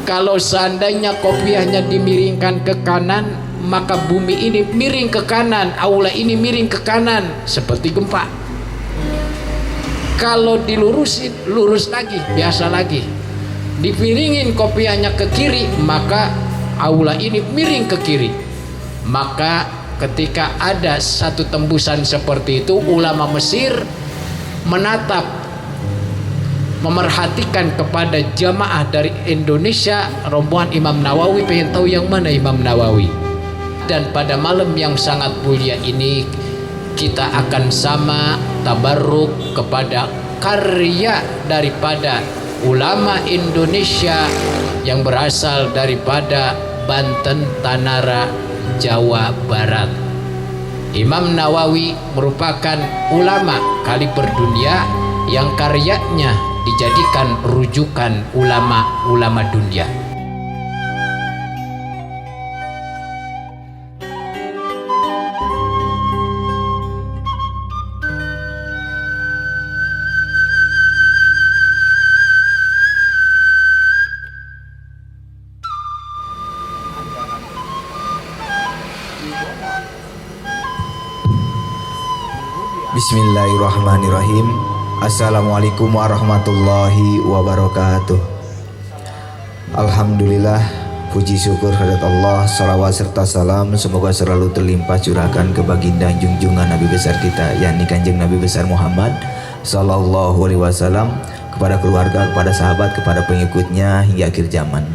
Kalau seandainya kopiahnya dimiringkan ke kanan, maka bumi ini miring ke kanan, aula ini miring ke kanan seperti gempa. Kalau dilurusin, lurus lagi, biasa lagi. Dipiringin kopiahnya ke kiri, maka aula ini miring ke kiri. Maka ketika ada satu tembusan seperti itu, ulama Mesir menatap, memerhatikan kepada jamaah dari Indonesia, rombongan Imam Nawawi, pengen tahu yang mana Imam Nawawi. Dan pada malam yang sangat mulia ini kita akan sama tabarruk kepada karya daripada ulama Indonesia yang berasal daripada Banten, Tanara, Jawa Barat. Imam Nawawi merupakan ulama kaliber dunia yang karyanya dijadikan rujukan ulama-ulama dunia. Bismillahirrahmanirrahim. Assalamualaikum warahmatullahi wabarakatuh. Alhamdulillah, puji syukur kehadirat Allah, salawat serta salam semoga selalu terlimpah curahkan ke baginda junjungan Nabi besar kita, yakni Kanjeng Nabi besar Muhammad sallallahu alaihi wasallam, kepada keluarga, kepada sahabat, kepada pengikutnya hingga akhir zaman.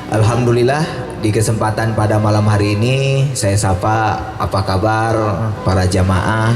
Alhamdulillah, di kesempatan pada malam hari ini saya sapa apa kabar para jamaah,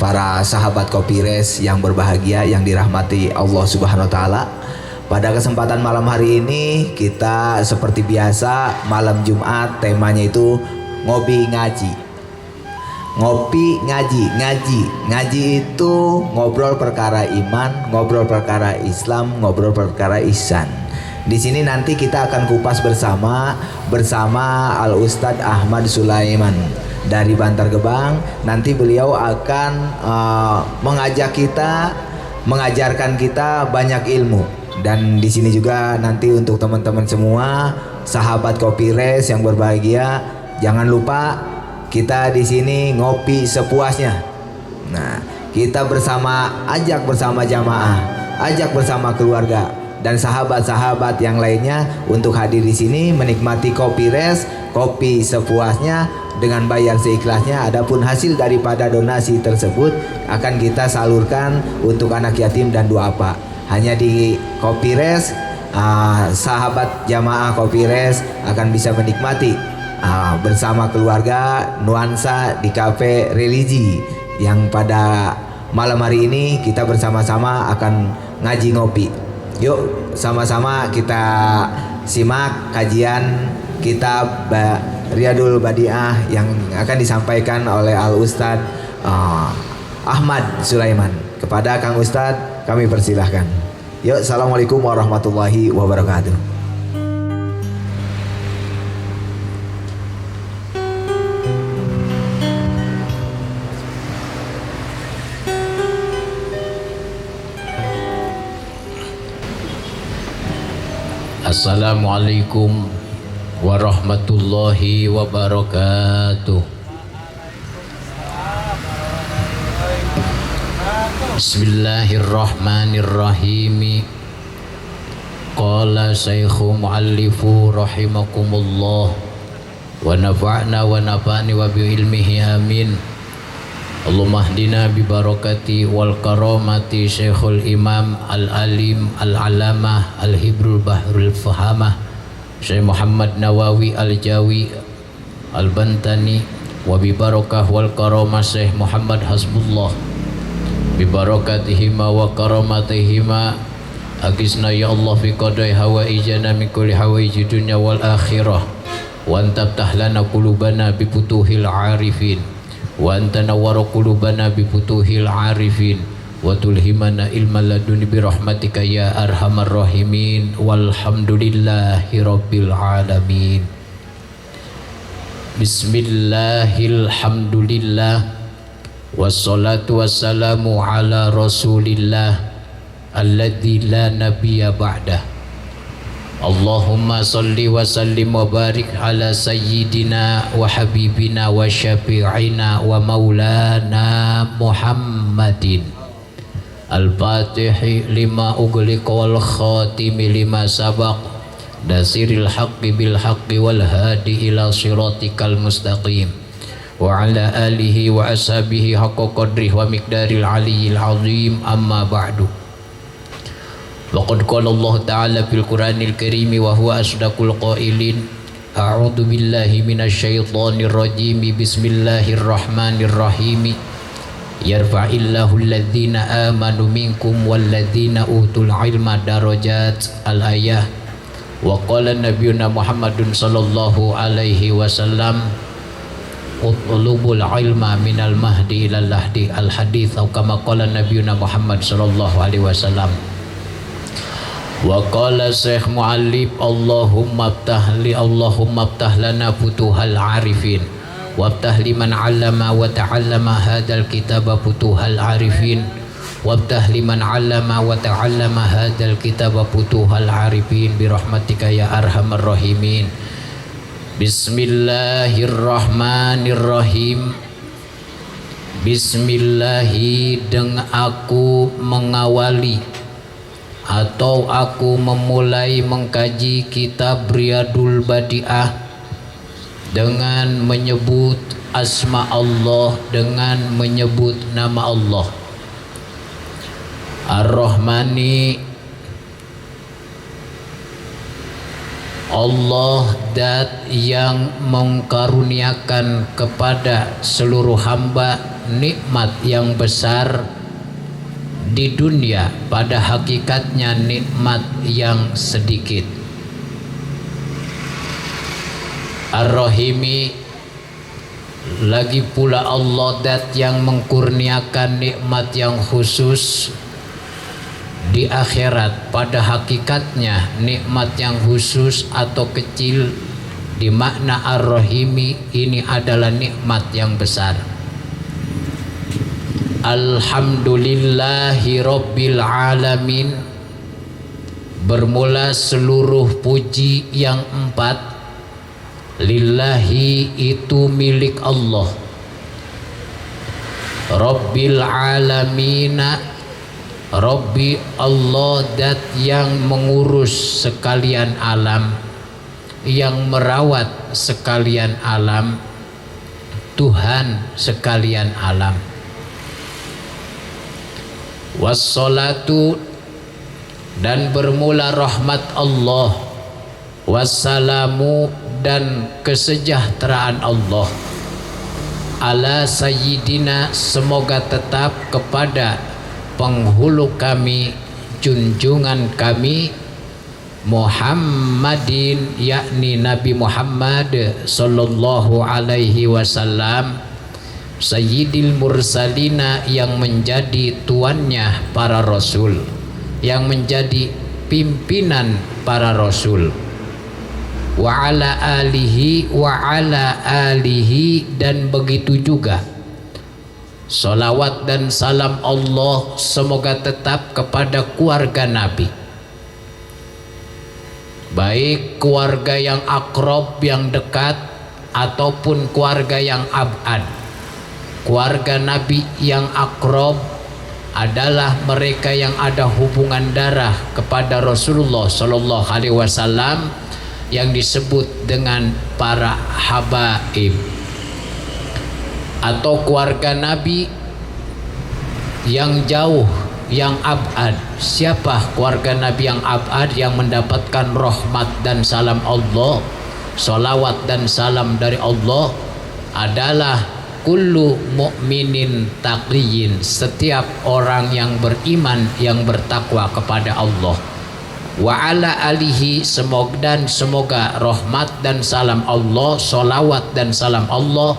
para sahabat Kopires yang berbahagia, yang dirahmati Allah Subhanahu wa taala. Pada kesempatan malam hari ini kita seperti biasa malam Jumat, temanya itu ngopi ngaji. Ngopi ngaji, ngaji itu ngobrol perkara iman, ngobrol perkara Islam, ngobrol perkara ihsan. Di sini nanti kita akan kupas bersama Al Ustadz Ahmad Sulaiman dari Bantar Gebang. Nanti beliau akan mengajak kita, mengajarkan kita banyak ilmu. Dan di sini juga nanti untuk teman-teman semua sahabat Kopires yang berbahagia, jangan lupa kita di sini ngopi sepuasnya. Nah, kita ajak bersama jamaah, ajak bersama keluarga dan sahabat-sahabat yang lainnya untuk hadir di sini menikmati Kopires, kopi sepuasnya dengan bayar seikhlasnya. Adapun hasil daripada donasi tersebut akan kita salurkan untuk anak yatim dan duafa. Hanya di Kopires, sahabat jamaah Kopires akan bisa menikmati bersama keluarga nuansa di kafe religi yang pada malam hari ini kita bersama-sama akan ngaji ngopi. Yuk sama-sama kita simak kajian kitab Riyadul Badiah yang akan disampaikan oleh Al Ustadz Ahmad Sulaiman. Kepada Kang Ustadz kami persilahkan. Yuk, assalamualaikum warahmatullahi wabarakatuh. Assalamualaikum warahmatullahi wabarakatuh. Bismillahirrahmanirrahim. Qala Syekhu Muallifu rahimakumullah wa nafa'na wa nafa'ni wa bi ilmihi amin. Allahumma hdina bi barakati wal karamati Syekhul Imam Al-Alim Al-Alamah Al-Hibrul Bahrul Fahamah Syekh Muhammad Nawawi Al-Jawi Al-Bantani wa bi barakah wal karamah Syekh Muhammad Hasbullah bi barakatihima wa karamatihima agisna ya Allah fi qadai hawaijana min kulli hawaiji dunya wal akhirah wa antabtah lana qulubana bi futuhil arifin wa anta nawwara qulubana bi futuhil arifin wa tulhimana ilman laduni bi rahmatika ya arhamar rahimin walhamdulillahi rabbil alamin. Bismillahilhamdulillah wassalatu wassalamu ala rasulillah alladzi la nabiyya ba'dah. Allahumma salli wa sallim wa barik ala sayyidina wa habibina wa syafi'ina wa maulana Muhammadin al-fatihi lima ughliqa wal khatimi lima sabaq nasiril haqqi bil haqqi wal hadi ila siratikal mustaqim wa ala alihi wa ashabihi haqqa qadrihi wa miqdaril aliyyil azim amma ba'du. Waqad qala Allah Ta'ala fil Qur'anil Karim wa huwa asdaqul qailin. A'udzu billahi minasyaitonir rajim. Bismillahirrahmanirrahim. Yarfa'illahu alladhina amanu minkum walladhina utul ilma darajat. Al-ayah. Wa qala nabiyuna Muhammadun sallallahu alaihi wasallam utlubul ilma minal mahdi ilal lahdi. Al-hadits atau kama qala nabiyuna Muhammad sallallahu alaihi wasallam. Wa qala Syekh Mu'allib Allahumma aftah lana futuhal arifin waftah liman 'allama wa ta'allama hadzal kitaba futuhal arifin waftah liman 'allama wa ta'allama hadzal kitaba futuhal arifin bi rahmatika ya arhamar rahimin. Bismillahirrahmanirrahim. Bismillahi dengan aku mengawali atau aku memulai mengkaji kitab Riyadul Badi'ah dengan menyebut asma Allah, dengan menyebut nama Allah Ar-Rahmani. Allah dat yang mengkaruniakan kepada seluruh hamba nikmat yang besar di dunia, pada hakikatnya nikmat yang sedikit. Ar-Rahimi, lagi pula Allah dat yang mengkurniakan nikmat yang khusus di akhirat, pada hakikatnya nikmat yang khusus atau kecil. Di makna Ar-Rahimi ini adalah nikmat yang besar. Alhamdulillahi Rabbil Alamin. Bermula seluruh puji yang empat. Lillahi itu milik Allah. Rabbil Alamina, Rabbi Allah dat yang mengurus sekalian alam, yang merawat sekalian alam, Tuhan sekalian alam. Wassalatu, dan bermula rahmat Allah. Wassalamu, dan kesejahteraan Allah. Ala sayyidina, semoga tetap kepada penghulu kami, junjungan kami, Muhammadin, yakni Nabi Muhammad sallallahu alaihi wasallam, Sayyidil Mursalina, yang menjadi tuannya para rasul, yang menjadi pimpinan para rasul. Wa ala alihi, dan begitu juga salawat dan salam Allah semoga tetap kepada keluarga Nabi, baik keluarga yang akrab, yang dekat, ataupun keluarga yang abad. Keluarga Nabi yang akrab adalah mereka yang ada hubungan darah kepada Rasulullah Sallallahu Alaihi Wasallam, yang disebut dengan para habaib. Atau keluarga Nabi yang jauh, yang abad. Siapa keluarga Nabi yang abad, yang mendapatkan rahmat dan salam Allah, salawat dan salam dari Allah? Adalah kullu mu'minin taqiyin, setiap orang yang beriman, yang bertakwa kepada Allah. Wa ala alihi, semoga rahmat dan salam Allah, salawat dan salam Allah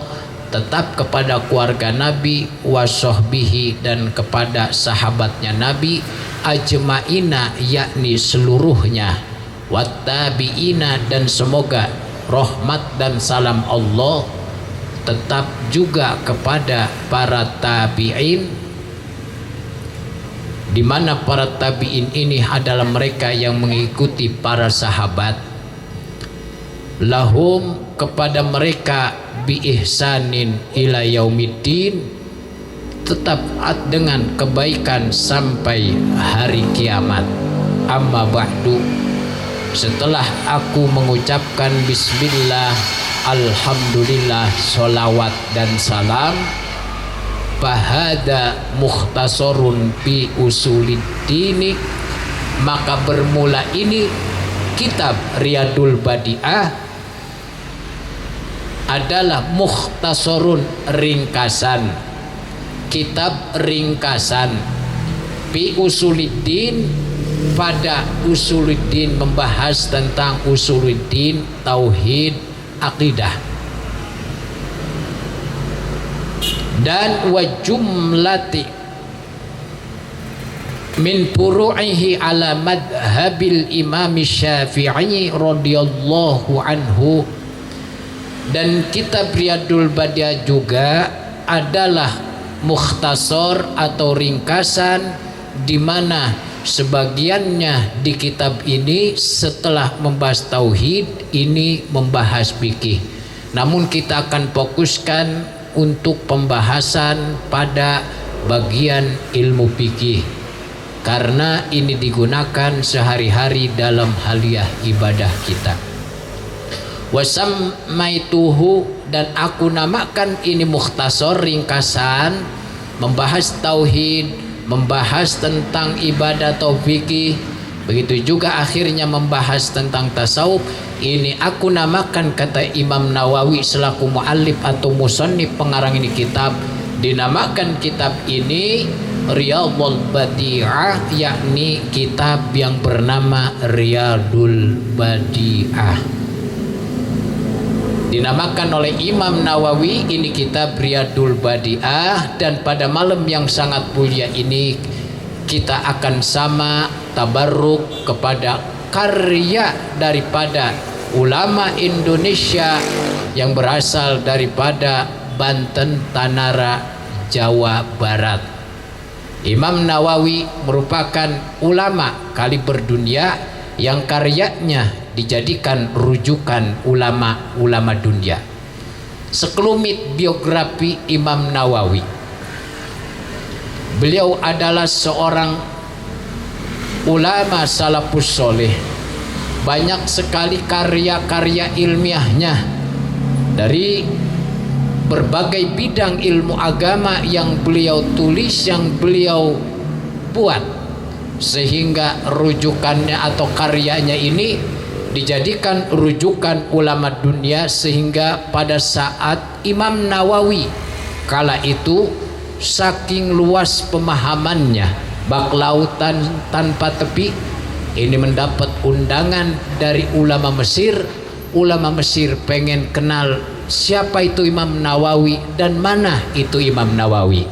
tetap kepada keluarga Nabi, wa sahbihi, dan kepada sahabatnya Nabi, ajma'ina, yakni seluruhnya, wattabi'ina, dan semoga rahmat dan salam Allah tetap juga kepada para tabi'in, di mana para tabi'in ini adalah mereka yang mengikuti para sahabat. Lahum, kepada mereka, bi ihsanin ila yaumiddin, tetap dengan kebaikan sampai hari kiamat. Amma ba'du, setelah aku mengucapkan bismillah, alhamdulillah, sholawat dan salam, fahada mukhtasarun fi usuliddin, maka bermula ini kitab Riyadul Badi'ah adalah mukhtasarun, ringkasan, kitab ringkasan, fi usuliddin, pada usuluddin, membahas tentang usuluddin, tauhid, akidah, dan wa jumlati min furu'ihi ala madhabil imam Syafi'i radhiyallahu anhu. Dan kitab Riyadul Badi'ah juga adalah mukhtasar atau ringkasan, di mana sebagiannya di kitab ini setelah membahas tauhid, ini membahas fikih. Namun kita akan fokuskan untuk pembahasan pada bagian ilmu fikih, karena ini digunakan sehari-hari dalam haliah ibadah kita. Wasammaituhu, dan aku namakan ini mukhtasar, ringkasan, membahas tauhid, membahas tentang ibadah atau fikih, begitu juga akhirnya membahas tentang tasawuf. Ini aku namakan, kata Imam Nawawi selaku muallif atau musannif pengarang ini kitab, dinamakan kitab ini Riyadul Badi'ah, yakni kitab yang bernama Riyadul Badi'ah. Dinamakan oleh Imam Nawawi ini kitab Riyadul Badi'ah. Dan pada malam yang sangat mulia ini kita akan sama tabarruk kepada karya daripada ulama Indonesia yang berasal daripada Banten, Tanara, Jawa Barat. Imam Nawawi merupakan ulama kaliber dunia yang karyanya dijadikan rujukan ulama-ulama dunia. Sekelumit biografi Imam Nawawi. Beliau adalah seorang ulama salafus soleh. Banyak sekali karya-karya ilmiahnya dari berbagai bidang ilmu agama yang beliau tulis, yang beliau buat, sehingga rujukannya atau karyanya ini dijadikan rujukan ulama dunia. Sehingga pada saat Imam Nawawi kala itu saking luas pemahamannya, bak lautan tanpa tepi, ini mendapat undangan dari ulama Mesir. Ulama Mesir pengen kenal siapa itu Imam Nawawi dan mana itu Imam Nawawi.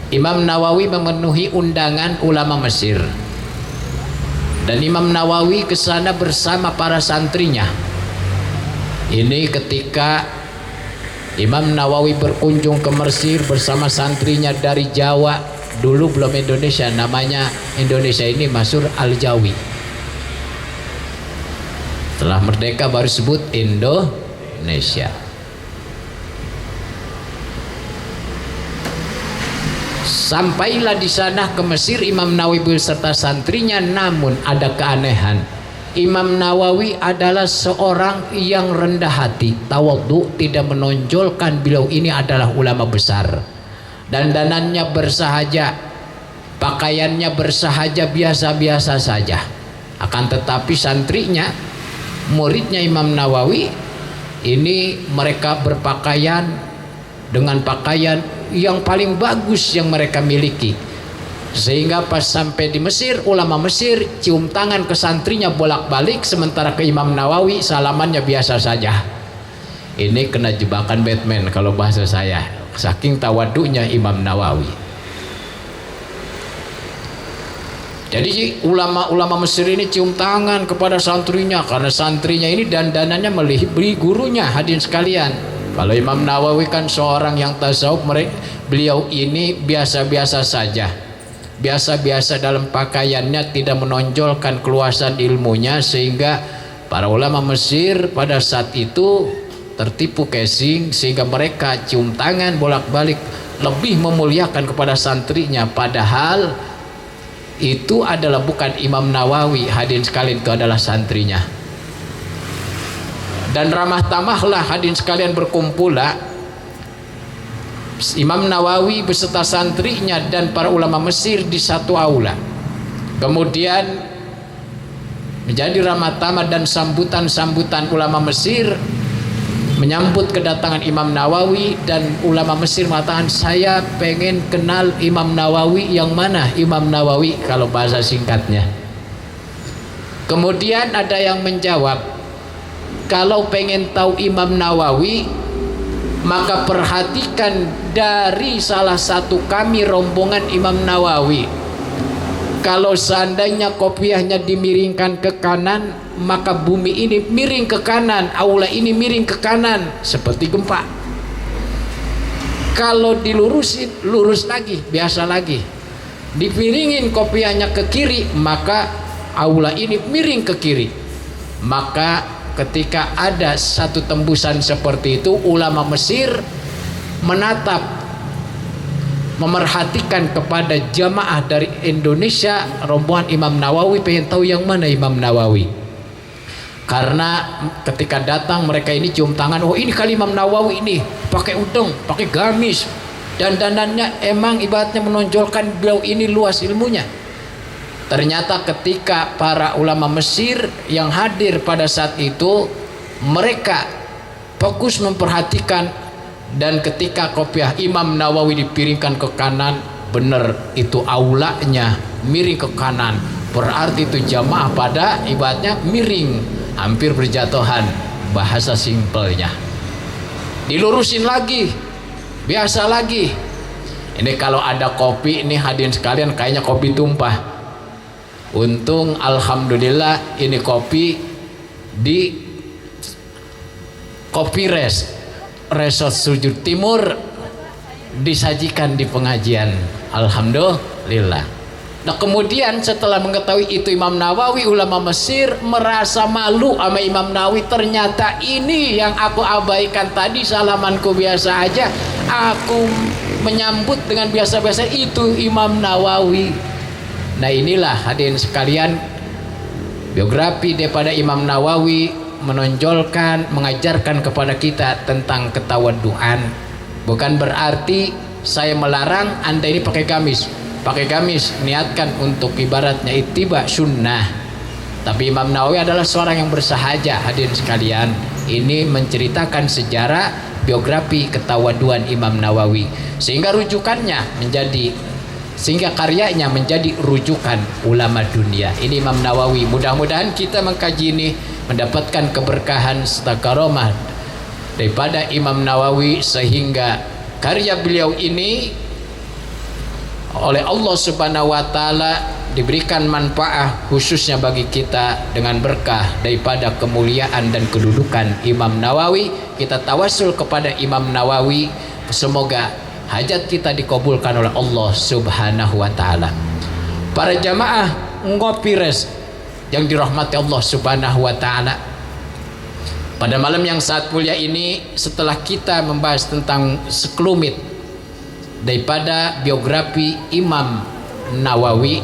Imam Nawawi memenuhi undangan ulama Mesir, dan Imam Nawawi ke sana bersama para santrinya. Ini ketika Imam Nawawi berkunjung ke Mesir bersama santrinya dari Jawa. Dulu belum Indonesia, namanya Indonesia ini masyhur Al-Jawi. Setelah merdeka baru sebut Indonesia. Sampailah di sana ke Mesir Imam Nawawi beserta santrinya, namun ada keanehan. Imam Nawawi adalah seorang yang rendah hati, tawadhu, tidak menonjolkan beliau ini adalah ulama besar. Dandanannya bersahaja, pakaiannya bersahaja, biasa-biasa saja. Akan tetapi santrinya, muridnya Imam Nawawi ini, mereka berpakaian dengan pakaian yang paling bagus yang mereka miliki. Sehingga pas sampai di Mesir, ulama Mesir cium tangan ke santrinya bolak-balik, sementara ke Imam Nawawi salamannya biasa saja. Ini kena jebakan Batman kalau bahasa saya, saking tawadunya Imam Nawawi. Jadi ulama-ulama Mesir ini cium tangan kepada santrinya, karena santrinya ini dandanannya melebihi gurunya. Hadirin sekalian, kalau Imam Nawawi kan seorang yang tasawuf, beliau ini biasa-biasa saja, biasa-biasa dalam pakaiannya, tidak menonjolkan keluasan ilmunya, sehingga para ulama Mesir pada saat itu tertipu casing, sehingga mereka cium tangan bolak-balik lebih memuliakan kepada santrinya, padahal itu adalah bukan Imam Nawawi. Hadirin sekalian, itu adalah santrinya. Dan ramah tamahlah hadirin sekalian berkumpullah Imam Nawawi beserta santrinya dan para ulama Mesir di satu aula. Kemudian menjadi ramah tamah dan sambutan-sambutan ulama Mesir menyambut kedatangan Imam Nawawi, dan ulama Mesir mengatakan, saya pengen kenal Imam Nawawi. Yang mana Imam Nawawi kalau bahasa singkatnya? Kemudian ada yang menjawab, kalau pengen tahu Imam Nawawi, maka perhatikan dari salah satu kami rombongan Imam Nawawi. Kalau seandainya kopiahnya dimiringkan ke kanan, maka bumi ini miring ke kanan, aula ini miring ke kanan seperti gempa. Kalau dilurusin, lurus lagi, biasa lagi. Dipiringin kopiahnya ke kiri, maka aula ini miring ke kiri. Maka ketika ada satu tembusan seperti itu, ulama Mesir menatap, memerhatikan kepada jamaah dari Indonesia, rombongan Imam Nawawi, pengen tahu yang mana Imam Nawawi. Karena ketika datang mereka ini cium tangan, oh ini kali Imam Nawawi ini, pakai udeng, pakai gamis, dan dandannya emang ibaratnya menonjolkan beliau ini luas ilmunya. Ternyata ketika para ulama Mesir yang hadir pada saat itu, mereka fokus memperhatikan, dan ketika kopiah Imam Nawawi dipiringkan ke kanan, benar itu aulanya miring ke kanan, berarti itu jamaah pada ibadatnya miring, hampir berjatuhan, bahasa simpelnya. Dilurusin lagi, biasa lagi. Ini kalau ada kopi ini hadirin sekalian, kayaknya kopi tumpah. Untung alhamdulillah ini kopi di Kopi Resort Sujud Timur disajikan di pengajian, alhamdulillah. Nah kemudian setelah mengetahui itu Imam Nawawi, ulama Mesir merasa malu sama Imam Nawawi. Ternyata ini yang aku abaikan tadi, salamanku biasa aja, aku menyambut dengan biasa-biasa, itu Imam Nawawi. Nah inilah hadirin sekalian, biografi daripada Imam Nawawi menonjolkan, mengajarkan kepada kita tentang ketawaduan. Bukan berarti saya melarang Anda ini pakai gamis. Pakai gamis niatkan untuk ibaratnya ittiba sunnah. Tapi Imam Nawawi adalah seorang yang bersahaja. Hadirin sekalian, ini menceritakan sejarah biografi ketawaduan Imam Nawawi, sehingga rujukannya menjadi, sehingga karyanya menjadi rujukan ulama dunia. Ini Imam Nawawi. Mudah-mudahan kita mengkaji ini mendapatkan keberkahan serta karomah daripada Imam Nawawi, sehingga karya beliau ini oleh Allah Subhanahu wa taala diberikan manfaat khususnya bagi kita dengan berkah daripada kemuliaan dan kedudukan Imam Nawawi. Kita tawasul kepada Imam Nawawi, semoga hajat kita dikabulkan oleh Allah Subhanahu wa taala. Para jamaah Ngopi Res yang dirahmati Allah Subhanahu wa taala, pada malam yang sangat mulia ini, setelah kita membahas tentang sekelumit daripada biografi Imam Nawawi,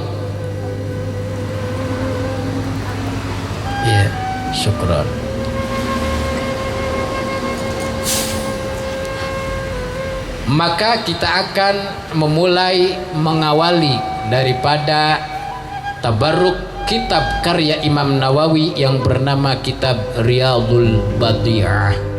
ya, syukran. Maka kita akan memulai mengawali daripada tabarruk kitab karya Imam Nawawi yang bernama kitab Riyadhul Badi'ah.